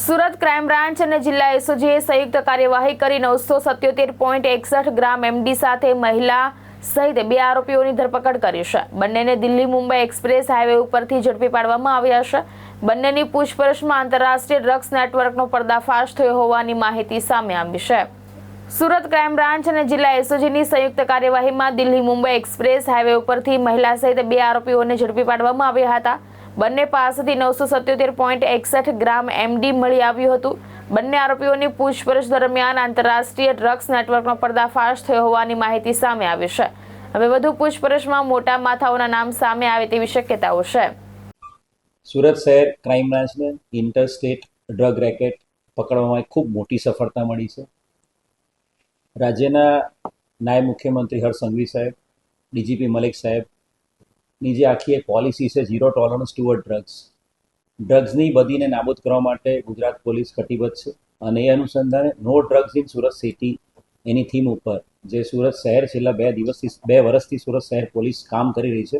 Surat crime branch અને જિલ્લા એસઓજીએ સંયુક્ત કાર્યવાહી કરી 977.61 ગ્રામ એમડી સાથે મહિલા સહિત 2 આરોપીઓની ધરપકડ કરી છે. બંનેને દિલ્હી મુંબઈ એક્સપ્રેસ હાઈવે ઉપરથી ઝડપી પાડવામાં આવ્યા છે. બંનેની પૂછપરછમાં આંતરરાષ્ટ્રીય ડ્રગ્સ નેટવર્કનો પર્દાફાશ થયો હોવાની માહિતી સામે આવી છે. સુરત ક્રાઇમ બ્રાન્ચ અને જિલ્લા એસઓજીની સંયુક્ત કાર્યવાહીમાં દિલ્હી મુંબઈ એક્સપ્રેસ હાઈવે ઉપરથી મહિલા સહિત 2 આરોપીઓને ઝડપી પાડવામાં આવ્યા હતા. બંને પાસેથી 977.61 ગ્રામ એમડી મળી આવ્યું હતું. બંને આરોપીઓની પૂછપરછ દરમિયાન આંતરરાષ્ટ્રીય ડ્રગ્સ નેટવર્કનો પર્દાફાશ થયો હોવાની માહિતી સામે આવી છે. હવે વધુ પૂછપરછમાં મોટા માથાઓના નામ સામે આવે તેવી શક્યતાઓ છે. સુરત શહેર ક્રાઇમ બ્રાન્ચને ઇન્ટરસ્ટેટ ડ્રગ રેકેટ પકડવામાં ખૂબ મોટી સફળતા મળી છે. રાજ્યના નાયબ મુખ્યમંત્રી હર્ષ સંઘવી સાહેબ, ડીજીપી મલિક સાહેબ ની જે આખી એક પોલિસી છે ઝીરો ટોલરન્સ ટુવર્ડ ડ્રગ્સની બદીને નાબૂદ કરવા માટે ગુજરાત પોલીસ કટિબદ્ધ છે. અને એ અનુસંધાને no drugs in Surat city એની થીમ ઉપર જે સુરત શહેર છેલ્લા 2 વર્ષથી સુરત શહેર પોલીસ કામ કરી રહી છે,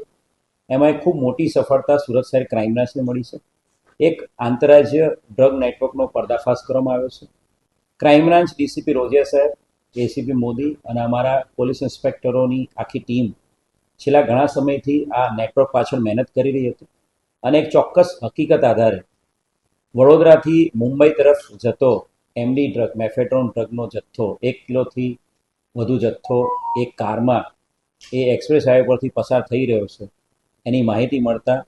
એમાં એક ખૂબ મોટી સફળતા સુરત શહેર ક્રાઇમ બ્રાન્ચને મળી છે. એક આંતરરાજ્ય ડ્રગ નેટવર્કનો પર્દાફાશ કરવામાં આવ્યો છે. ક્રાઇમ બ્રાન્ચ ડીસીપી રોજિયા સાહેબ, એસીપી મોદી અને અમારા પોલીસ ઇન્સ્પેક્ટરોની આખી ટીમ છેલ્લા ઘણા સમયથી આ નેટવર્ક પાછળ મહેનત કરી રહી હતી. અને એક ચોક્કસ હકીકત આધારે વડોદરાથી મુંબઈ તરફ જતો એમડી ડ્રગ, મેફેડ્રોન ડ્રગનો જથ્થો 1 કિલોથી વધુ જથ્થો એક કારમાં એ એક્સપ્રેસ હાઈવે પરથી પસાર થઈ રહ્યો છે. એની માહિતી મળતા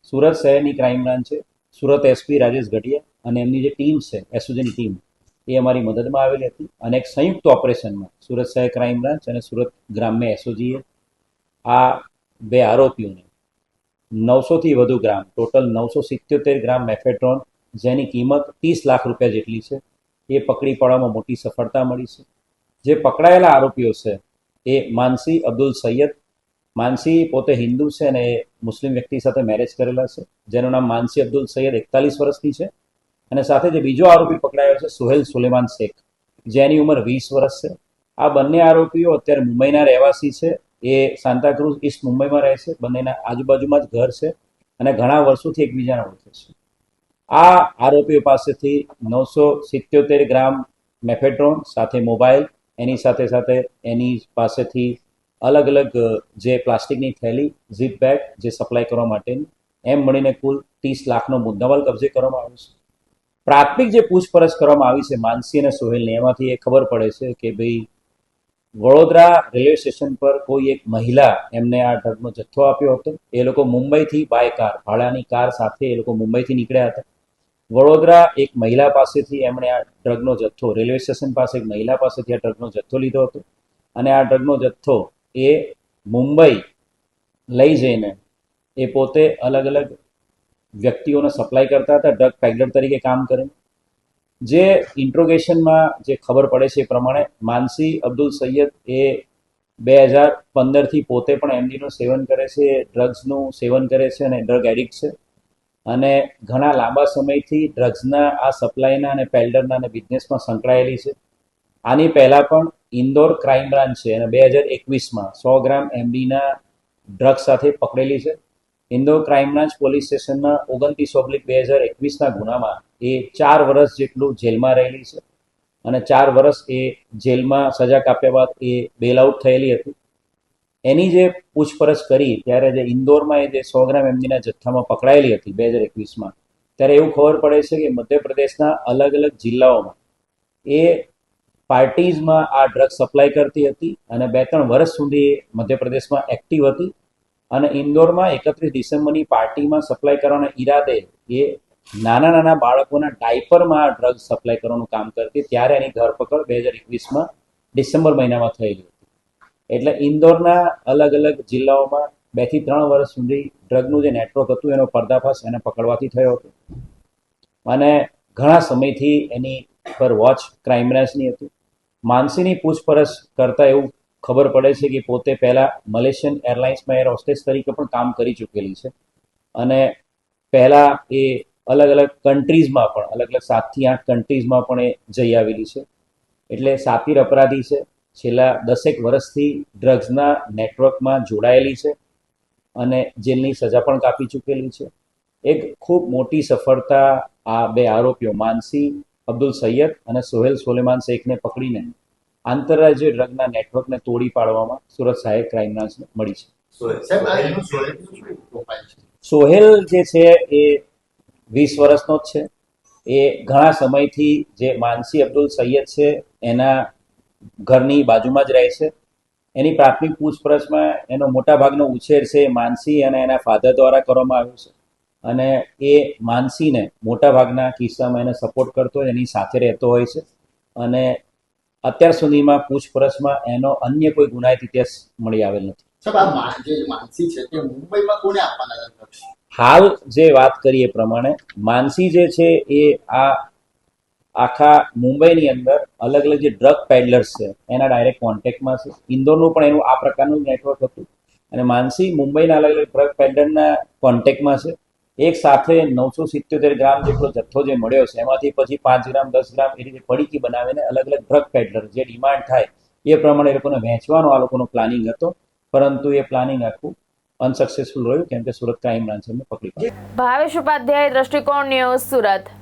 સુરત શહેરની ક્રાઇમ બ્રાન્ચે સુરત એસપી રાજેશ ગઢિયા અને એમની જે ટીમ છે એસઓજીની ટીમ એ અમારી મદદમાં આવેલી હતી. અને એક સંયુક્ત ઓપરેશનમાં સુરત શહેર ક્રાઇમ બ્રાન્ચ અને સુરત ગ્રામ્ય એસઓજીએ આ 2 આરોપીઓને 900થી વધુ ગ્રામ, ટોટલ 977 ગ્રામ મેફેડ્રોન, જેની કિંમત 30 લાખ રૂપિયા જેટલી છે, એ પકડી પાડવામાં મોટી સફળતા મળી છે. જે પકડાયેલા આરોપીઓ છે એ માનસી અબ્દુલ સૈયદ. માનસી પોતે હિન્દુ છે અને એ મુસ્લિમ વ્યક્તિ સાથે મેરેજ કરેલા છે, જેનું નામ માનસી અબ્દુલ સૈયદ 41 વર્ષની છે. અને સાથે જે બીજો આરોપી પકડાયો છે સુહેલ સુલેમાન શેખ, જેની ઉંમર 20 વર્ષ છે. આ બંને આરોપીઓ અત્યારે મુંબઈના રહેવાસી છે. એ સાંતાક્રુઝ ઈસ્ટ મુંબઈમાં રહે છે. બંનેના આજુબાજુમાં જ ઘર છે અને ઘણા વર્ષોથી એકબીજાને ઓળખે છે. આ આરોપીઓ પાસેથી 977 ગ્રામ મેફેડ્રોન સાથે મોબાઈલ, એની સાથે સાથે એની પાસેથી અલગ અલગ જે પ્લાસ્ટિકની થેલી, ઝીપ બેગ જે સપ્લાય કરવા માટેની, એમ મળીને કુલ 30 લાખનો મુદ્દામાલ કબજે કરવામાં આવ્યો છે. પ્રાથમિક જે પૂછપરછ કરવામાં આવી છે માનસી અને સોહેલની, એમાંથી એ ખબર પડે છે કે ભાઈ વડોદરા રેલવે સ્ટેશન પર કોઈ એક મહિલા એમને આ ડ્રગનો જથ્થો આપ્યો હતો. એ લોકો મુંબઈથી બાય કાર, ભાડાની કાર સાથે એ લોકો મુંબઈથી નીકળ્યા હતા. વડોદરા એક મહિલા પાસેથી એમણે આ ડ્રગનો જથ્થો, રેલવે સ્ટેશન પાસે એક મહિલા પાસેથી આ ડ્રગનો જથ્થો લીધો હતો. અને આ ડ્રગનો જથ્થો એ મુંબઈ લઈ જઈને એ પોતે અલગ અલગ વ્યક્તિઓને સપ્લાય કરતા હતા, ડ્રગ પેડલર તરીકે કામ કરે. જે ઇન્ટ્રોગેશનમાં જે ખબર પડે છે એ પ્રમાણે માનસી અબ્દુલ સૈયદ એ 2015થી પોતે પણ એમડીનું સેવન કરે છે, ડ્રગ્સનું સેવન કરે છે અને ડ્રગ એડિક્ટ છે. અને ઘણા લાંબા સમયથી ડ્રગ્સના આ સપ્લાયના અને પેલ્ડરના અને બિઝનેસમાં સંકળાયેલી છે. આની પહેલાં પણ ઇન્દોર ક્રાઇમ બ્રાન્ચ છે અને 2021માં 100 ગ્રામ એમડીના ડ્રગ્સ સાથે પકડેલી છે. ઇન્દોર ક્રાઇમ બ્રાન્ચ પોલીસ સ્ટેશનના 29/2021ના ગુનામાં એ 4 વર્ષ જેટલું જેલમાં રહેલી છે. અને 4 વર્ષ એ જેલમાં સજા કાપ્યા બાદ એ બેલ આઉટ થયેલી હતી. એની જે પૂછપરછ કરી ત્યારે જે ઇન્દોરમાં એ જે 100 ગ્રામ એમડીના જથ્થામાં પકડાયેલી હતી 2021માં, ત્યારે એવું ખબર પડે છે કે મધ્યપ્રદેશના અલગ અલગ જિલ્લાઓમાં એ પાર્ટીઝમાં આ ડ્રગ સપ્લાય કરતી હતી અને 2-3 વર્ષ સુધી મધ્યપ્રદેશમાં એક્ટિવ હતી. અને ઇન્દોરમાં 31 ડિસેમ્બરની પાર્ટીમાં સપ્લાય કરવાના ઈરાદે એ નાના નાના બાળકોના ડાયપરમાં આ ડ્રગ સપ્લાય કરવાનું કામ કરતી. ત્યારે એની ધરપકડ 2021માં ડિસેમ્બર મહિનામાં થયેલી હતી. એટલે ઇન્દોરના અલગ અલગ જિલ્લાઓમાં 2 થી 3 વર્ષ સુધી ડ્રગનું જે નેટવર્ક હતું એનો પર્દાફાશ એને પકડવાથી થયો હતો. અને ઘણા સમયથી એની પર વોચ ક્રાઇમ બ્રાન્ચની હતી. માનસીની પૂછપરછ કરતાં એવું ખબર પડે છે કે પોતે પહેલાં મલેશિયન એરલાઇન્સમાં એર હોસ્ટેસ તરીકે પણ કામ કરી ચૂકેલી છે. અને પહેલાં એ અલગ અલગ કન્ટ્રીઝમાં પણ, અલગ અલગ 7 થી 8 કન્ટ્રીઝમાં પણ એ જઈ આવેલી છે. એટલે સાતીર અપરાધી છે. છેલ્લા 10 વર્ષથી ડ્રગ્સના નેટવર્કમાં જોડાયેલી છે અને જેલની સજા પણ કાપી ચૂકેલી છે. એક ખૂબ મોટી સફળતા આ બે આરોપીઓ માનસી અબ્દુલ સૈયદ અને સોહેલ સોલેમાન શેખને પકડીને આંતરરાજ્ય ડ્રગના નેટવર્કને તોડી પાડવામાં સુરત સહાયક ક્રાઇમ બ્રાન્ચને મળી છે. સોહેલ જે છે એ 20 વર્ષનો જ છે. એ ઘણા સમયથી જે માનસી અબ્દુલ સૈયદ છે એના ઘરની બાજુમાં જ રહે છે. એની પ્રાથમિક પૂછપરછમાં એનો મોટાભાગનો ઉછેર છે માનસી અને એના ફાધર દ્વારા કરવામાં આવ્યો છે અને એ માનસીને મોટાભાગના કિસ્સામાં એને સપોર્ટ કરતો હોય, એની સાથે રહેતો હોય છે અને અત્યાર સુધીમાં પૂછપરછમાં એનો અન્ય કોઈ ગુનાહિત ઇતિહાસ મળી આવેલ નથી. માનસી છે તે મુંબઈમાં કોને આપવાના drugs? હાલ જે વાત કરી એ પ્રમાણે માનસી જે છે એ આ આખા મુંબઈની અંદર અલગ અલગ જે ડ્રગ પેડલર્સ છે એના ડાયરેક્ટ કોન્ટેક્ટમાં છે. ઇન્દોરનું પણ એનું આ પ્રકારનું નેટવર્ક હતું અને માનસી મુંબઈના અલગ અલગ ડ્રગ પેડલરના કોન્ટેક્ટમાં છે. એક સાથે 977 ગ્રામ જેટલો જથ્થો જે મળ્યો છે એમાંથી પછી 5 ગ્રામ 10 ગ્રામ એ રીતે પડીકી બનાવીને અલગ અલગ ડ્રગ પેડલર જે ડિમાન્ડ થાય એ પ્રમાણે એ લોકોને વહેંચવાનો આ લોકોનો પ્લાનિંગ હતો, પરંતુ એ પ્લાનિંગ આખું અનસક્સેસફુલ રહ્યું કેમ કે સુરત ક્રાઇમ બ્રાન્ચ એમને પકડી પાડી. ભાવેશ ઉપાધ્યાય, દ્રષ્ટિકોણ ન્યૂઝ, સુરત.